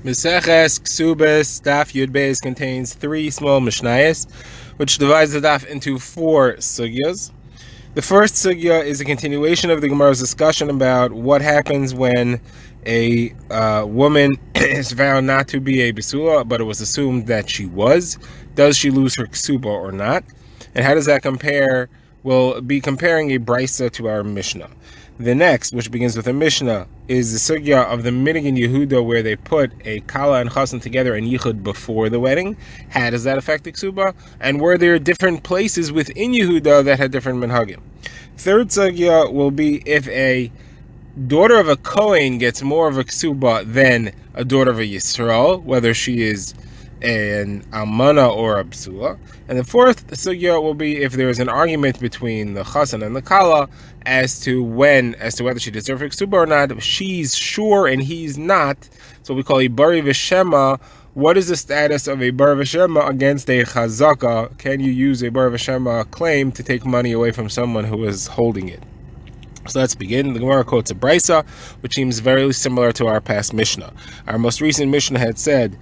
Meseches Kesubos Daf Yud Beis contains 3 small mishnayos, which divides the daf into 4 sugyas. The first sugya is a continuation of the Gemara's discussion about what happens when a woman is found not to be a besula, but it was assumed that she was. Does she lose her ksuba or not? And how does that compare? We'll be comparing a brisa to our mishnah. The next, which begins with a mishnah, is the sugya of the Minigan Yehuda, where they put a kala and chassan together in yichud before the wedding. How does that affect the ksuba? And were there different places within Yehuda that had different minhagim? Third sugya will be if a daughter of a Kohen gets more of a ksuba than a daughter of a Yisrael, whether she is an almana or a bsula. And the fourth sugya will be if there is an argument between the chassan and the kala as to whether she deserves a ksuba or not. If she's sure and he's not, so we call a bari v'shema. What is the status of a bar v'shema against a chazaka? Can you use a bar v'shema claim to take money away from someone who is holding it? So let's begin. The Gemara quotes a brisa, which seems very similar to our past mishnah. Our most recent mishnah had said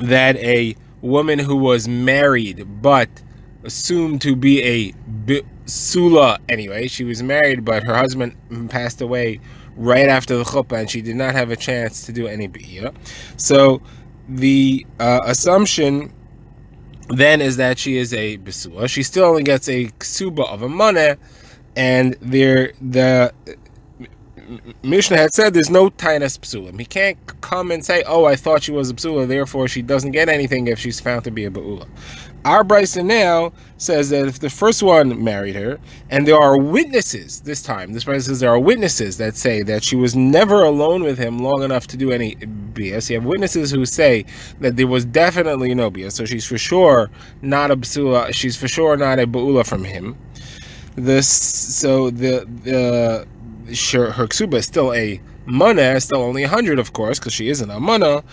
that a woman who was married but assumed to be a besula anyway, she was married but her husband passed away right after the chuppah and she did not have a chance to do any biyah. So the assumption then is that she is a besula. She still only gets a ksuba of a money, and the Mishnah had said there's no tainas psulim. He can't come and say, oh, I thought she was a psula, therefore she doesn't get anything if she's found to be a ba'ula. Our brisa now says that if the first one married her, and there are witnesses this time, this brisa says there are witnesses that say that she was never alone with him long enough to do any bias. You have witnesses who say that there was definitely no bias, so she's for sure not a psula, she's for sure not a ba'ula from him. Sure, her ksuba is still a mana, still only 100, of course, because she isn't a mana.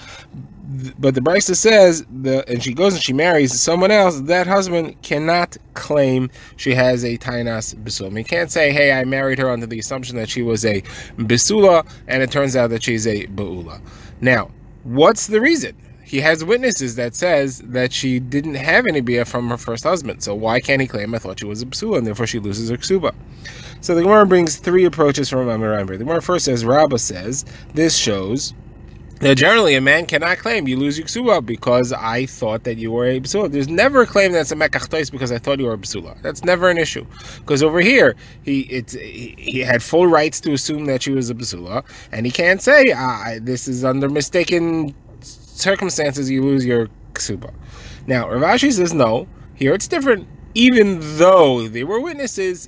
But the brisa says, and she goes and she marries someone else, that husband cannot claim she has a tainas besula. He can't say, hey, I married her under the assumption that she was a besula, and it turns out that she's a ba'ula. Now, what's the reason? He has witnesses that says that she didn't have any bia from her first husband. So why can't he claim, I thought she was a besula, and therefore she loses her ksuba? So the Gemara brings 3 approaches from Amiramber. The Gemara first says, Rabbah says, this shows that generally a man cannot claim you lose your ksuba because I thought that you were a besula. There's never a claim that's a mekach because I thought you were a besula. That's never an issue. Because over here, he had full rights to assume that she was a besula, and he can't say, this is under mistaken circumstances you lose your ksuba. Now, Rav Ashi says no. Here it's different. Even though they were witnesses,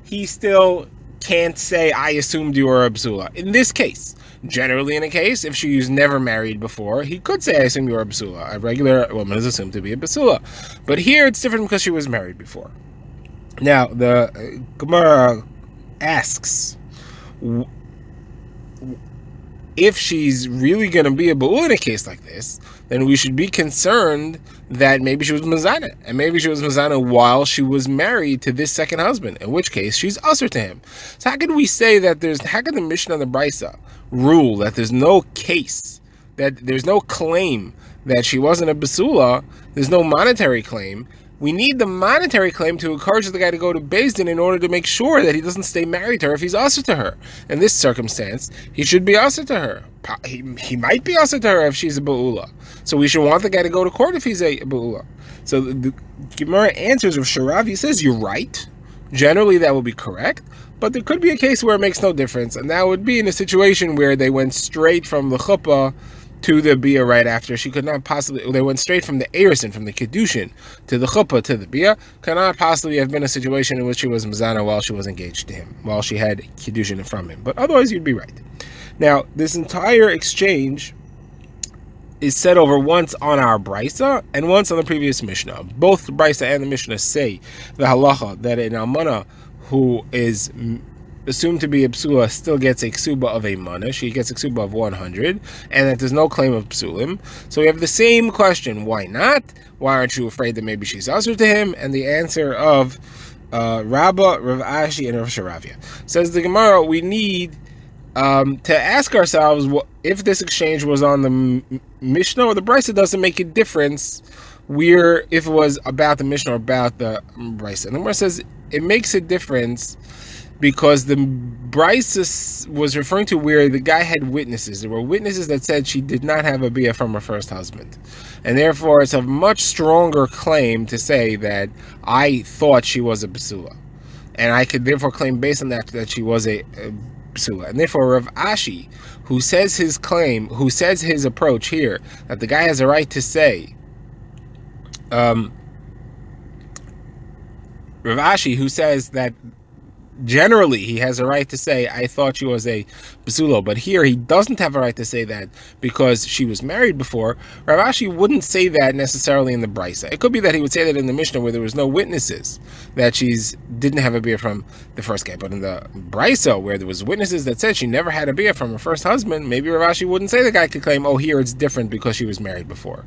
he still can't say, I assumed you were a besula. In this case, generally in a case, if she was never married before, he could say, I assume you were a besula. A regular woman is assumed to be a besula. But here it's different because she was married before. Now, the Gemara asks, if she's really going to be a ba'ula in a case like this, then we should be concerned that maybe she was mezana, and maybe she was mezana while she was married to this second husband, in which case she's usher to him. So how could we say that how could the Mishnah and the Brisa rule that there's no case, that there's no claim that she wasn't a basula, there's no monetary claim? We need the monetary claim to encourage the guy to go to Beis Din in order to make sure that he doesn't stay married to her if he's usher to her. In this circumstance, he should be usher to her. He might be usher to her if she's a ba'ula. So we should want the guy to go to court if he's a ba'ula. So the Gemara answers with Sharav. He says, you're right. Generally, that will be correct. But there could be a case where it makes no difference. And that would be in a situation where they went straight from the chuppah to the bia right after. She could not possibly, they went straight from the erison, from the kedushin, to the chuppah, to the bia. Cannot possibly have been a situation in which she was mezana while she was engaged to him, while she had kedushin from him. But otherwise, you'd be right. Now, this entire exchange is said over once on our brisa and once on the previous mishnah. Both the brisa and the mishnah say the halacha that an almana who is assumed to be a psula still gets a ksuba of a mana. She gets a ksuba of 100, and that there's no claim of psulim. So we have the same question: why not? Why aren't you afraid that maybe she's usher to him? And the answer of Rabbah, Rav Ashi, and Rav Sharavia says the Gemara: we need to ask ourselves if this exchange was on the Mishnah or the Brisa. Doesn't make a difference if it was about the Mishnah or about the Brisa. And the Gemara says it makes a difference because the Brisa was referring to where the guy had witnesses. There were witnesses that said she did not have a bia from her first husband. And therefore, it's a much stronger claim to say that I thought she was a basula. And I could therefore claim based on that she was a basula. And therefore, Rav Ashi, who says his approach here, that the guy has a right to say, Rav Ashi, who says that generally he has a right to say, I thought she was a basulo, but here he doesn't have a right to say that because she was married before. Rav Ashi wouldn't say that necessarily in the Brisa. It could be that he would say that in the Mishnah where there was no witnesses that she didn't have a beer from the first guy, but in the Brisa where there was witnesses that said she never had a beer from her first husband, maybe Rav Ashi wouldn't say the guy could claim, oh, here it's different because she was married before.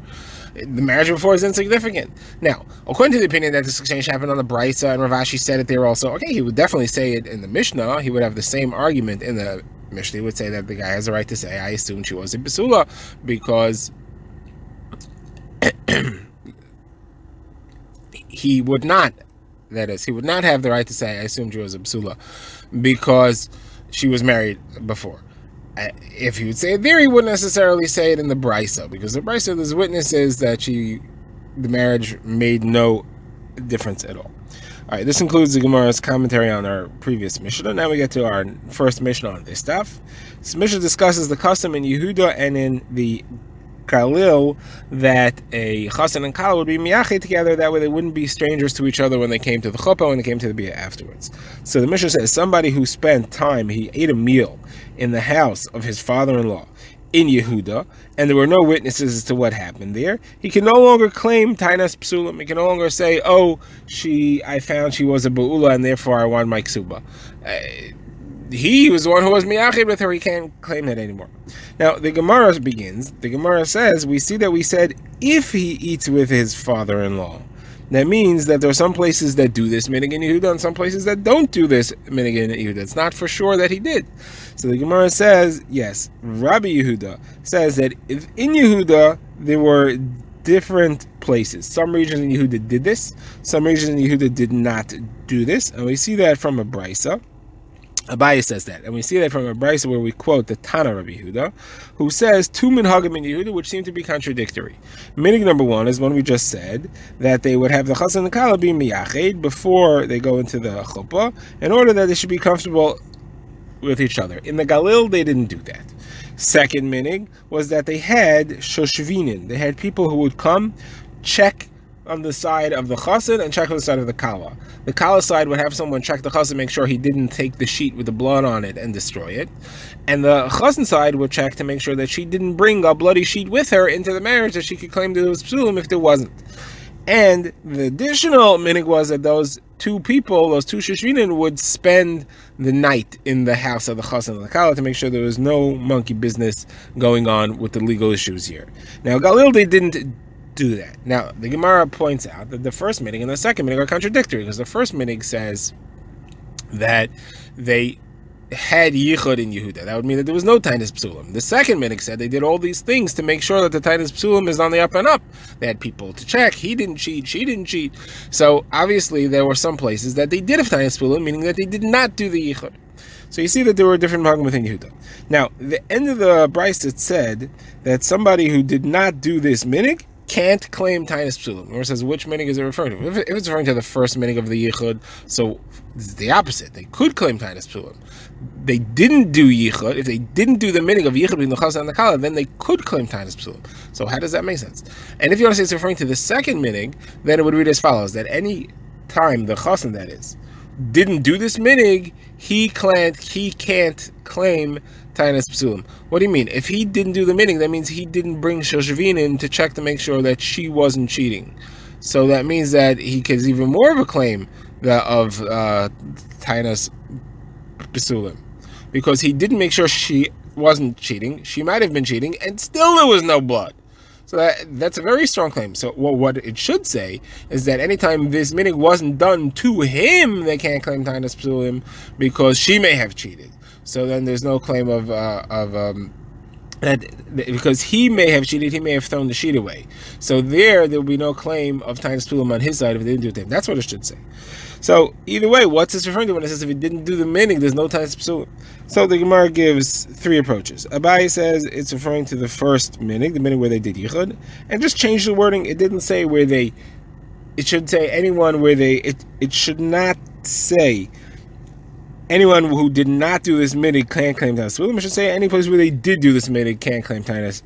The marriage before is insignificant. Now, according to the opinion that this exchange happened on the Brisa, and Rav Ashi said it there also, okay, he would definitely say it in the Mishnah. He would have the same argument in the Mishnah. He would say that the guy has a right to say, I assumed she was a basula, because he would not have the right to say, I assumed she was a basula, because she was married before. If he would say it there, he wouldn't necessarily say it in the Brisa, because the Brisa, there's witnesses that the marriage made no difference at all. All right, this includes the Gemara's commentary on our previous Mishnah. Now we get to our first Mishnah on this stuff. This Mishnah discusses the custom in Yehuda and in the Kalil that a Chassan and Kala would be miyachet together. That way they wouldn't be strangers to each other when they came to the chuppah, when they came to the bia afterwards. So the Mishnah says somebody who spent time, he ate a meal in the house of his father-in-law in Yehuda, and there were no witnesses as to what happened there, he can no longer claim tainas psulim. He can no longer say, oh, I found she was a ba'ula and therefore I want my ksuba. He was the one who was miyachid with her. He can't claim that anymore. Now, the Gemara begins. The Gemara says, we said, if he eats with his father-in-law. That means that there are some places that do this minig in Yehuda and some places that don't do this minig in Yehuda. It's not for sure that he did. So the Gemara says, yes, Rabbi Yehuda says that if in Yehuda there were different places. Some regions in Yehuda did this. Some regions in Yehuda did not do this. And we see that from a Brisa. Abaye says that, and we see that from a Brisa where we quote the Tana Rabbi Yehuda, who says two minhagim in Yehuda which seem to be contradictory. Minig number one is one we just said, that they would have the chassan and kala be miyached before they go into the chuppah, in order that they should be comfortable with each other. In the Galil, they didn't do that. Second minig was that they had shoshvinin. They had people who would come, check on the side of the chassan and check on the side of the kala. The kala side would have someone check the chassan, make sure he didn't take the sheet with the blood on it and destroy it. And the chassan side would check to make sure that she didn't bring a bloody sheet with her into the marriage, that she could claim that it was psulim if there wasn't. And the additional minig was that those two people, those two shishvinin, would spend the night in the house of the chassan and the kala to make sure there was no monkey business going on with the legal issues here. Now, Galil, they didn't do that. Now, the Gemara points out that the first minig and the second minig are contradictory, because the first minig says that they had yichud in Yehuda. That would mean that there was no tainas psulim. The second minig said they did all these things to make sure that the tainas psulim is on the up and up. They had people to check. He didn't cheat. She didn't cheat. So obviously there were some places that they did have tainas psulim, meaning that they did not do the yichud. So you see that there were different magim within Yehuda. Now, the end of the Brisa, it said that somebody who did not do this minig can't claim tainas psulim. Or says, which minig is it referring to? If it's referring to the first minig of the yichud, so it's the opposite. They could claim tainas psulim. They didn't do yichud. If they didn't do the minig of yichud in the chassan and the kala, then they could claim tainas psulim. So how does that make sense? And if you want to say it's referring to the second minig, then it would read as follows: that any time the chassan, that is, didn't do this minig, he can't claim tainas psulim. What do you mean? If he didn't do the minig, that means he didn't bring shoshvin in to check to make sure that she wasn't cheating. So that means that he has even more of a claim of tainas psulim, because he didn't make sure she wasn't cheating. She might have been cheating, and still there was no blood. So that's a very strong claim. So what it should say is that anytime this minig wasn't done to him, they can't claim tainas psulim because she may have cheated. So then there's no claim of that, because he may have cheated, he may have thrown the sheet away. So there will be no claim of Tainus Psulim on his side if they didn't do it to him. That's what it should say. So either way, what's this referring to when it says if he didn't do the minig, there's no Tainus Psulim? So the Gemara gives three approaches. Abai says it's referring to the first minig, the minig where they did yichud, and just change the wording. It didn't say where they. It should say anyone where they. It should not say anyone who did not do this minig can't claim Tainus Psulim. It should say any place where they did do this minig can't claim Tainus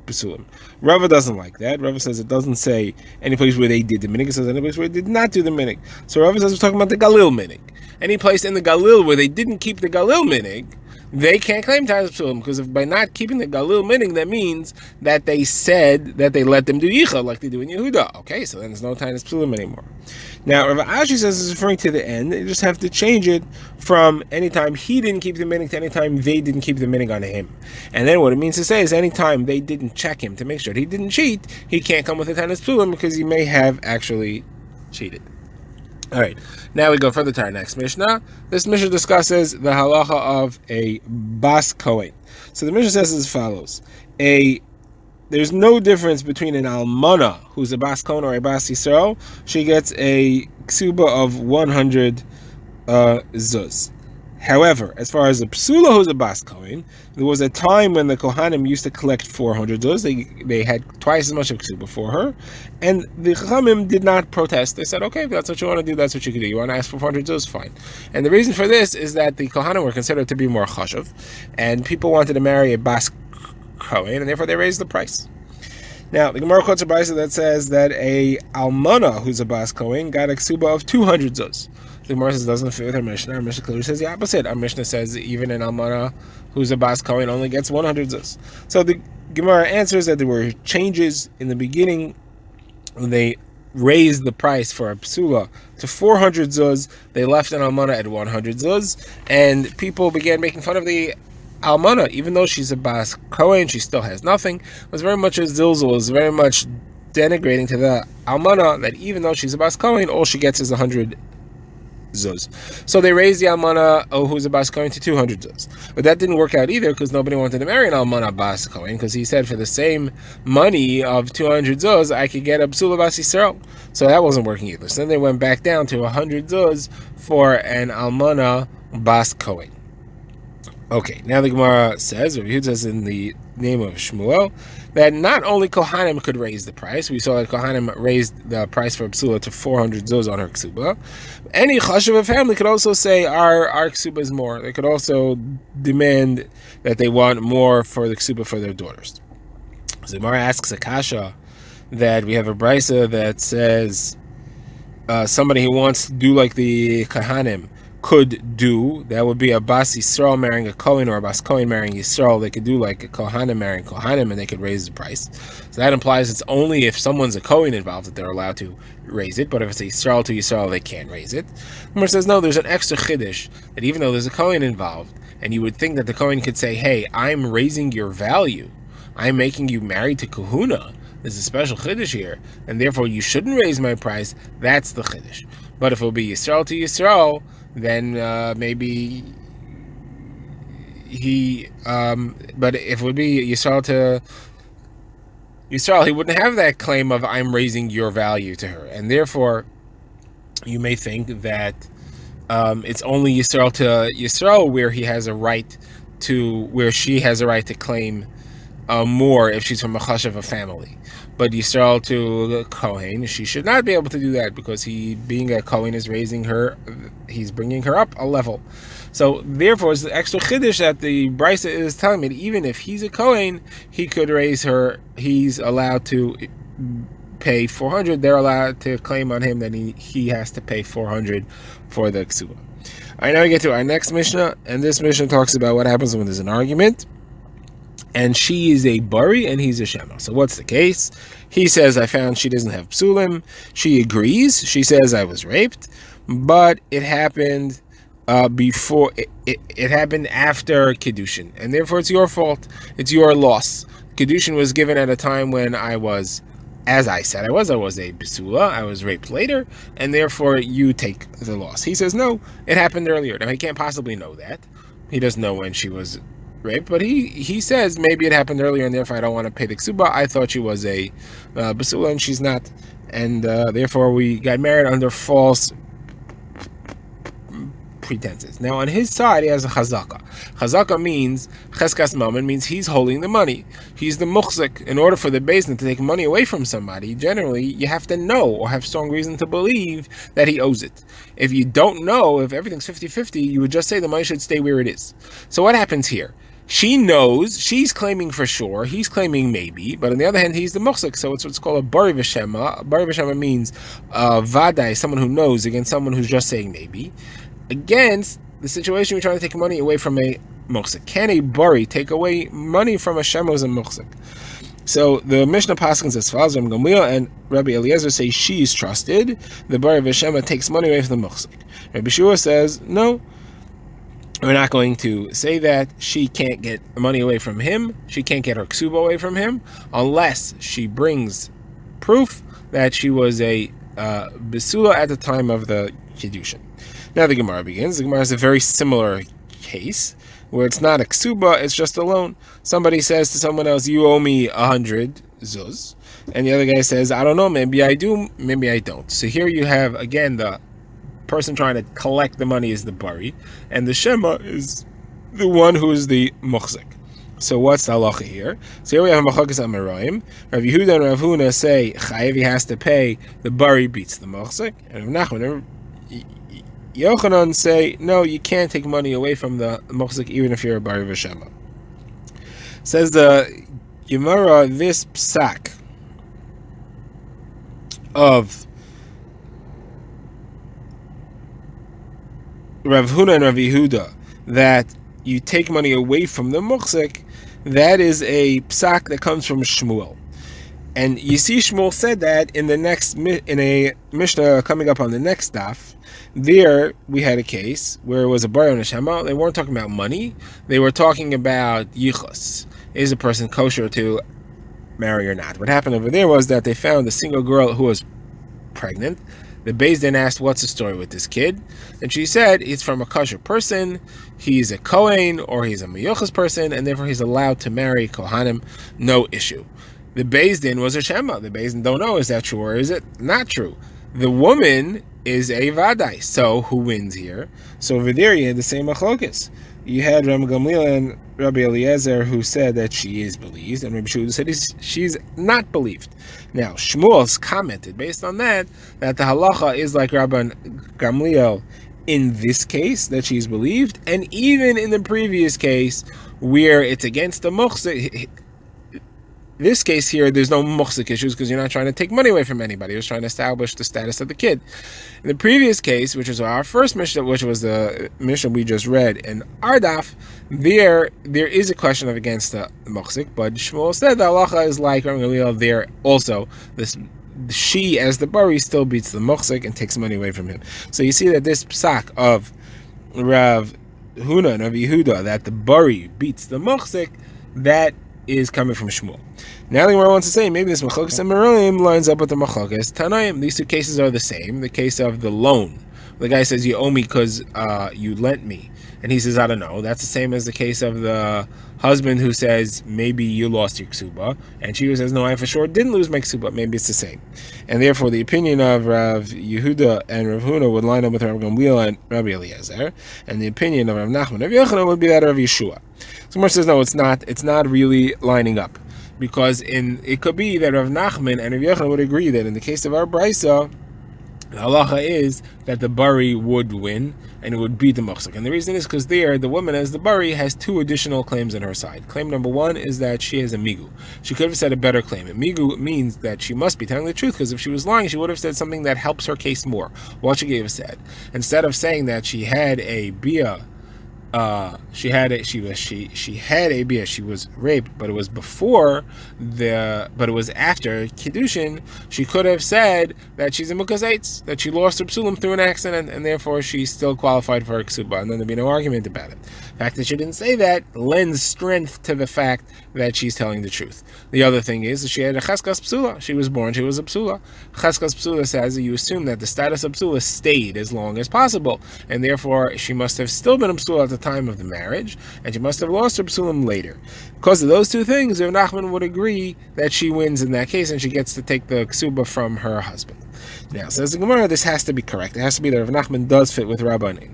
Psulim. Rava doesn't like that. Rava says it doesn't say any place where they did the minig. It says any place where they did not do the minig. So Rava says we're talking about the Galil minig. Any place in the Galil where they didn't keep the Galil minig, they can't claim Tainus Psulim, because if by not keeping the Galil minig, that means that they said that they let them do Yichud like they do in Yehuda. Okay, so then there's no Tainus Psulim anymore. Now, Rav Ashi says it's referring to the end. You just have to change it from anytime he didn't keep the minig to anytime they didn't keep the minig on him. And then what it means to say is anytime they didn't check him to make sure he didn't cheat, he can't come with a Tainus Psulim because he may have actually cheated. All right, now we go further to our next Mishnah. This Mishnah discusses the halacha of a bas kohen. So the Mishnah says as follows: there's no difference between an almana who's a bas kohen or a bas yisrael. She gets a ksuba of 100 zuz. However, as far as the psula who's a bas kohen, there was a time when the kohanim used to collect 400 zuz. They had twice as much of ksuba for her, and the chachamim did not protest. They said, okay, if that's what you want to do, that's what you can do. You want to ask for 400 zuz, fine. And the reason for this is that the kohanim were considered to be more chashuv, and people wanted to marry a bas kohen, and therefore they raised the price. Now, the Gemara quotes a brisa that says that a almana who's a bas kohen got a ksuba of 200 zuz. The Gemara says it doesn't fit with our Mishnah. Our Mishnah clearly says the opposite. Our Mishnah says even an almana who's a bas kohen only gets 100 zuz. So the Gemara answers that there were changes in the beginning when they raised the price for a psula to 400 zuz. They left an almana at 100 zuz, and people began making fun of the almana, even though she's a bas kohen, she still has nothing. It was very much a zilzul. It was very much denigrating to the almana that even though she's a bas kohen, all she gets is 100 zuz. So they raised the almana who's a bas kohen to 200 zuz. But that didn't work out either, because nobody wanted to marry an almana bas kohen, because he said for the same money of 200 zuz, I could get a psula bas yisrael. So that wasn't working either. So then they went back down to 100 zuz for an almana bas kohen. Okay, now the Gemara says, or Yehuda says in the name of Shmuel, that not only Kohanim could raise the price. We saw that Kohanim raised the price for Psula to 400 zuz on her ksuba. Any chashuv of family could also say our ksuba is more. They could also demand that they want more for the ksuba for their daughters. So the Gemara asks Akasha that we have a brisa that says somebody who wants to do like the Kohanim could do, that would be a bas Yisrael marrying a Kohen or a bas Kohen marrying Yisrael. They could do like a Kohanim marrying Kohanim, and they could raise the price. So that implies it's only if someone's a Kohen involved that they're allowed to raise it, but if it's a Yisrael to Yisrael, they can't raise it. Gemara says no, there's an extra chiddush that even though there's a Kohen involved, and you would think that the Kohen could say, hey, I'm raising your value, I'm making you married to Kahuna, there's a special chiddush here, and therefore you shouldn't raise my price. That's the chiddush. But if it would be Yisrael to Yisrael, then maybe he, but if it would be Yisrael to Yisrael, he wouldn't have that claim of I'm raising your value to her, and therefore you may think that it's only Yisrael to Yisrael where he has a right to, where she has a right to claim more if she's from a chashuv of family. But Yisrael to a Kohen, she should not be able to do that, because he, being a Kohen, is raising her, he's bringing her up a level. So therefore, it's the extra chiddush that the brisa is telling me that even if he's a Kohen, he could raise her, he's allowed to pay 400, they're allowed to claim on him that he has to pay 400 for the ksuba. All right, now we get to our next Mishnah, and this Mishnah talks about what happens when there's an argument, and she is a bari and he's a shema. So what's the case? He says, I found she doesn't have psulim. She agrees. She says, I was raped, but it happened before, it happened after Kiddushin, and therefore it's your fault. It's your loss. Kiddushin was given at a time when I was, as I said I was a besula, I was raped later, and therefore you take the loss. He says, no, it happened earlier. Now he can't possibly know that, He doesn't know when she was raped, but he says maybe it happened earlier, and therefore I don't want to pay the ksuba. I thought she was a basula, and she's not, and therefore we got married under false pretenses. Now on his side, he has a chazaka. Chazaka means cheskas mammon, means he's holding the money. He's the muchzik. In order for the beis din to take money away from somebody, generally you have to know or have strong reason to believe that he owes it. If you don't know, if everything's 50-50, you would just say the money should stay where it is. So what happens here? She knows, she's claiming for sure, he's claiming maybe, but on the other hand, he's the muchzik, so it's what's called a bari v'shema. Bari v'shema means vadai, someone who knows, against someone who's just saying maybe, against the situation you're trying to take money away from a muchzik. Can a bari take away money from a shema who's a muchzik? So the Mishnah Paskins as follows: Rabbi Gamliel and Rabbi Eliezer say she is trusted. The bari v'shema takes money away from the muchzik. Rabbi Shua says no. We're not going to say that. She can't get money away from him. She can't get her ksuba away from him unless she brings proof that she was a besula at the time of the kiddushin. Now the Gemara begins. The Gemara has a very similar case where it's not a ksuba, it's just a loan. Somebody says to someone else, you owe me 100 zuz. And the other guy says, I don't know, maybe I do, maybe I don't. So here you have, again, the person trying to collect the money is the bari, and the shema is the one who is the muchzik. So what's the halacha here? So here we have machakas amaroim. Rav Yehuda and Rav Huna say chayev, he has to pay. The bari beats the muchzik, and Rav Nachman, Yochanan say no, you can't take money away from the muchzik even if you're a bari v'shema. Says the Gemara, this psak of Rav Huna and Rav Yehuda, that you take money away from the muchzik, that is a psak that comes from Shmuel. And you see Shmuel said that in a Mishnah coming up on the next daf. There we had a case where it was a bar and a shema. They weren't talking about money. They were talking about yichus. Is a person kosher to marry or not? What happened over there was that they found a single girl who was pregnant. The beis din asked, what's the story with this kid? And she said, he's from a kosher person, he's a Kohen, or he's a Meyuchas person, and therefore he's allowed to marry Kohanim, no issue. The beis din was a Shema. The beis din don't know, is that true or is it not true? The woman is a Vadai, so who wins here? So over there you had the same machlokas. You had Rabbi Gamliel and Rabbi Eliezer who said that she is believed, and Rabbi Shua said she's not believed. Now, Shmuel's commented based on that the halacha is like Rabbi Gamliel in this case, that she's believed, and even in the previous case where it's against the muchzik. This case here, there's no muchzik issues because you're not trying to take money away from anybody. You're just trying to establish the status of the kid. In the previous case, which was our first Mishnah, which was the Mishnah we just read in Ardaf, there is a question of against the muchzik, but Shmuel said the halacha is like Rabbi Gamliel there also. She, as the bari, still beats the muchzik and takes money away from him. So you see that this psak of Rav Huna and Rav Yehuda, that the bari beats the muchzik, that is coming from Shmuel. Now the Gemara wants to say maybe this Machokas and Meroim lines up with the Machokas Tanaim. These two cases are the same. The case of the loan, the guy says you owe me because you lent me, and he says I don't know. That's the same as the case of the husband who says maybe you lost your ksuba, and she says no, I for sure didn't lose my ksuba. Maybe it's the same, and therefore the opinion of Rav Yehuda and Rav Huna would line up with Rav Gamliel and Rabbi Eliezer, and the opinion of Rav Nachman and Rav Yochanan would be that of Yeshua. So Mar says no, it's not. It's not really lining up, because it could be that Rav Nachman and Rav Yochanan would agree that in the case of our brisa, the halacha is that the bari would win and it would beat the muchzik. And the reason is because there, the woman as the bari has two additional claims on her side. Claim number one is that she has a migu. She could have said a better claim. And migu means that she must be telling the truth, because if she was lying, she would have said something that helps her case more. What she gave said, instead of saying that she had a bia, she had a bia, she was raped, but it was after kiddushin, she could have said that she's a mukazaitz, that she lost her psulim through an accident, and therefore she's still qualified for her ksuba, and then there'd be no argument about it. The fact that she didn't say that lends strength to the fact that she's telling the truth. The other thing is that she had a cheskas psula. She was born, she was a psula. Cheskas psula says that you assume that the status of psula stayed as long as possible, and therefore she must have still been a psula at the time of the marriage, and she must have lost her psulim later. Because of those two things, Rav Nachman would agree that she wins in that case, and she gets to take the ksuba from her husband. Now, says the Gemara, this has to be correct. It has to be that Rav Nachman does fit with Rabban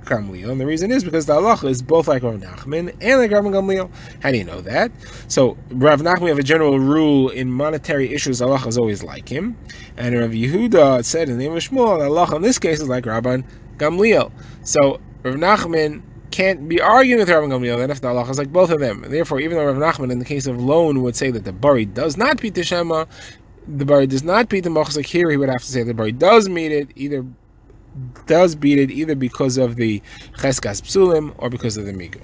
Gamliel, and the reason is because the halacha is both like Rav Nachman and like Rabban Gamliel. How do you know that? So Rav Nachman, we have a general rule in monetary issues, halacha is always like him, and Rav Yehuda said in the name of Shmuel, the halacha in this case is like Rabban Gamliel. So Rav Nachman can't be arguing with Rabban Gamliel then if the halacha is like both of them. And therefore, even though Rav Nachman in the case of loan would say that the bari does not beat the Shema, the bari does not beat the machzak, here he would have to say the bari does beat it either because of the cheskas psulim or because of the migu.